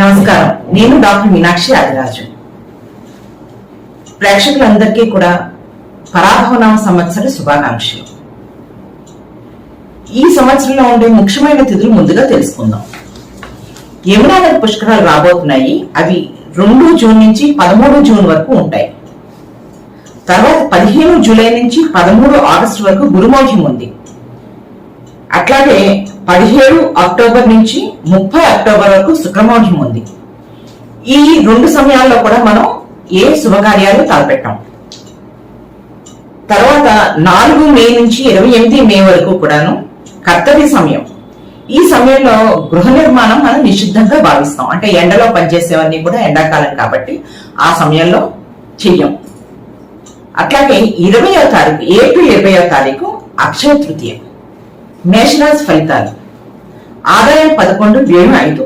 నమస్కారం. నేను డాక్టర్ మీనాక్షి ఆదిరాజు. ప్రేక్షకులందరికీ కూడా పరాభవనామ సంవత్సర శుభాకాంక్షలు. ఈ సంవత్సరంలో ఉండే ముఖ్యమైన తిథులు ముందుగా తెలుసుకుందాం. యమునా నది పుష్కరాలు రాబోతున్నాయి. అవి 2 జూన్ నుంచి 13 జూన్ వరకు ఉంటాయి. తర్వాత 15 జూలై నుంచి 13 ఆగస్టు వరకు గురుమౌఢ్యం ఉంది. అట్లాగే 17 అక్టోబర్ నుంచి 30 అక్టోబర్ వరకు శుక్రమౌఢ్యం ఉంది. ఈ 2 సమయాల్లో కూడా మనం ఏ శుభకార్యాలు తలపెట్టాం. తర్వాత 4 మే నుంచి 28 మే వరకు కూడాను కర్తవ్య సమయం. ఈ సమయంలో గృహ నిర్మాణం మనం నిషిద్ధంగా భావిస్తాం. అంటే ఎండలో పనిచేసేవన్నీ కూడా ఎండాకాలం కాబట్టి ఆ సమయంలో చెయ్యం. అట్లాగే 20వ తారీఖు ఏప్రిల్ 20వ తారీఖు అక్షయ తృతీయ. మేషరాశి ఫలితాలు: ఆదాయం 11, వ్యయం 5,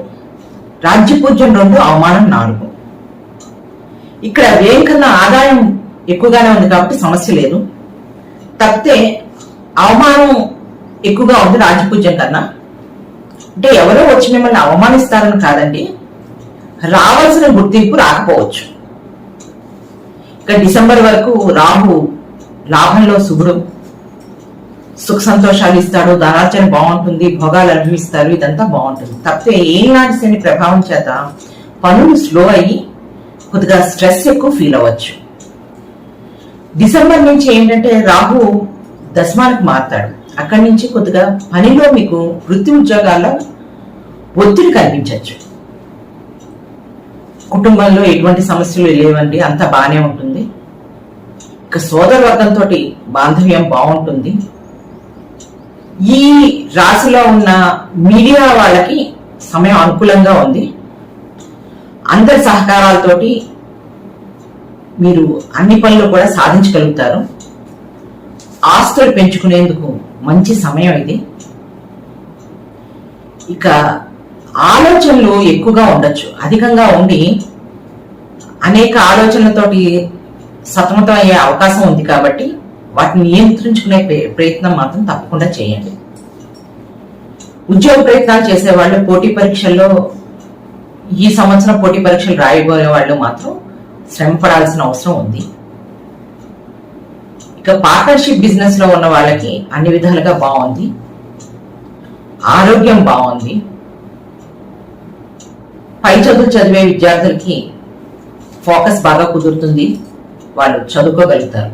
రాజ్యపూజ్యం 2, అవమానం 4. ఇక్కడ వ్యయం కన్నా ఆదాయం ఎక్కువగానే ఉంది కాబట్టి సమస్య లేదు. తప్పితే అవమానం ఎక్కువగా ఉంది రాజ్యపూజ్యం కన్నా. అంటే ఎవరో వచ్చి మిమ్మల్ని అవమానిస్తారని కాదండి, రావాల్సిన గుర్తింపు రాకపోవచ్చు. ఇక డిసెంబర్ వరకు రాహు లాభంలో శుభుడు, సుఖ సంతోషాలు ఇస్తాడు, ధనార్జన బాగుంటుంది, భోగాలు అనుభవిస్తారు, ఇదంతా బాగుంటుంది. తప్పితే ఏనాటి శని ప్రభావం చేత పనులు స్లో అయ్యి కొద్దిగా స్ట్రెస్ ఎక్కువ ఫీల్ అవ్వచ్చు. డిసెంబర్ నుంచి ఏంటంటే రాహు దశమానికి మారుతాడు. అక్కడి నుంచి కొద్దిగా పనిలో మీకు వృత్తి ఉద్యోగాల్లో ఒత్తిడి కనిపించవచ్చు. కుటుంబంలో ఎటువంటి సమస్యలు లేవండి, అంతా బాగానే ఉంటుంది. ఇక సోదర వర్గంతో బాంధవ్యం బాగుంటుంది. ఈ రాశిలో ఉన్న మీడియా వాళ్ళకి సమయం అనుకూలంగా ఉంది. అందరి సహకారాలతోటి మీరు అన్ని పనులు కూడా సాధించగలుగుతారు. ఆస్తులు పెంచుకునేందుకు మంచి సమయం ఇది. ఇక ఆలోచనలు ఎక్కువగా ఉండొచ్చు, అధికంగా ఉండి అనేక ఆలోచనలతోటి సతమతం అయ్యే అవకాశం ఉంది. కాబట్టి వాటిని నియంత్రించుకునే ప్రయత్నం మాత్రం తప్పకుండా చేయండి. ఉద్యోగ ప్రయత్నాలు చేసేవాళ్ళు పోటీ పరీక్షల్లో ఈ సంవత్సరం పోటీ పరీక్షలు రాయబోయే వాళ్ళు మాత్రం శ్రమ పడాల్సిన అవసరం ఉంది. ఇక పార్ట్నర్షిప్ బిజినెస్ లో ఉన్న వాళ్ళకి అన్ని విధాలుగా బాగుంది. ఆరోగ్యం బాగుంది. పై చదువులు చదివే విద్యార్థులకి ఫోకస్ బాగా కుదురుతుంది, వాళ్ళు చదువుకోగలుగుతారు,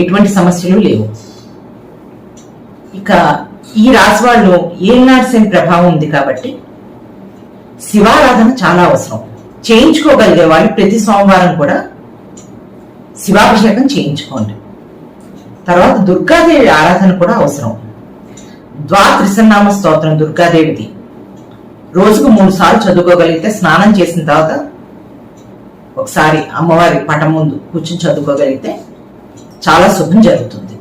ఎటువంటి సమస్యలు లేవు. ఇక ఈ రాశి వాళ్ళు ఏనాటి శని ప్రభావం ఉంది కాబట్టి శివారాధన చాలా అవసరం. చేయించుకోగలిగే వాళ్ళు ప్రతి సోమవారం కూడా శివాభిషేకం చేయించుకోండి. తర్వాత దుర్గాదేవి ఆరాధన కూడా అవసరం. ద్వాత్రిశనామ స్తోత్రం దుర్గాదేవిది రోజుకు 3 సార్లు చదువుకోగలిగితే, స్నానం చేసిన తర్వాత ఒకసారి అమ్మవారి పటం ముందు కూర్చుని చదువుకోగలిగితే చాలా శుభం జరుగుతుంది.